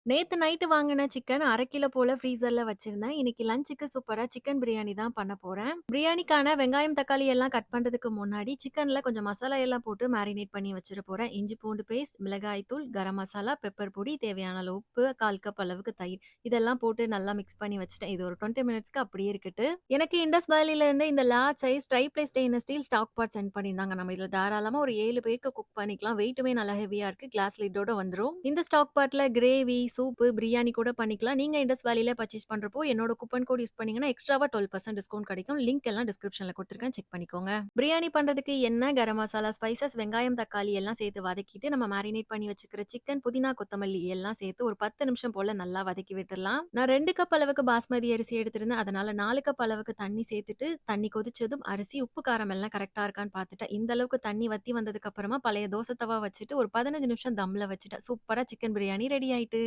நேத்து நைட்டு வாங்குன chicken 1/2 kilo போல ஃப்ரீசர்ல வச்சிருந்தேன். இன்னைக்கு லஞ்சுக்கு சூப்பரா சிக்கன் பிரியாணி தான் பண்ண போறேன். பிரியாணிக்கான வெங்காயம், தக்காளி எல்லாம் கட் பண்றதுக்கு முன்னாடி சிக்கன்ல கொஞ்சம் மசாலா எல்லாம் போட்டு மேரினேட் பண்ணி வச்சிட போறேன். இஞ்சி பூண்டு பேஸ்ட், மிளகாய் தூள், கரம் மசாலா, பெப்பர் பொடி, தேவையான அளவு உப்பு, 1/4 கப் அளவுக்கு தயிர். இதெல்லாம் போட்டு நல்லா மிக்ஸ் பண்ணி வச்சுட்டேன். இது ஒரு 20 மினிட்ஸ்க்கு அப்படியே இருக்கட்டு. எனக்கு இண்டஸ் வேலில இருந்து இந்த large size tri stainless steel stock pot sent பண்ணியிருந்தாங்க. நம்ம இதுல தாராளமா ஒரு 7 பேருக்கு குக் பண்ணிக்கலாம். வெயிட்டுமே நல்லா ஹெவியா இருக்கு. கிளாஸ் லிட்டோட வந்துரும். இந்த ஸ்டாக் பாட்ல கிரேவி, சூப்பு, பிரியாணி கூட பண்ணிக்கலாம். நீங்க இண்டஸ் வேலில பர்ச்சேஸ் பண்றப்போ என்னோட கூப்பன் கோட் யூஸ் பண்ணீங்கன்னா, எக்ஸ்ட்ராவா 12% டிஸ்கவுண்ட் கிடைக்கும். லிங்க் எல்லாம் டிஸ்கிரிப்ஷன்ல குடுத்துருக்கேன். செக் பண்ணிக்கோங்க. பிரியாணி பண்றதுக்கு எண்ணெய், கரம் மசாலா, ஸ்பைசஸ், வெங்காயம், தக்காளி எல்லாம் சேர்த்து வதக்கிட்டு, நம்ம மேரினேட் பண்ணி வச்சுக்கிற சிக்கன், புதினா, கொத்தமல்லி எல்லாம் சேர்த்து ஒரு 10 நிமிஷம் போல நல்லா வதக்கி விட்டுறலாம். நான் 2 கப் அளவுக்கு பாஸ்மதி அரிசி எடுத்திருந்தேன். அதனால 4 கப் அளவுக்கு தண்ணி சேர்த்துட்டு, தண்ணி கொதிச்சதும் அரிசி, உப்பு, காரம் எல்லாம் கரெக்ட்டா இருக்கான்னு பார்த்துட்டேன். இந்த அளவுக்கு தண்ணி வத்தி வந்ததுக்கு அப்புறமா பழைய தோசை தவா வச்சுட்டு ஒரு 15 நிமிஷம் தம்ல வச்சுட்டேன். சூப்பரா சிக்கன் பிரியாணி ரெடி ஆயிட்டு.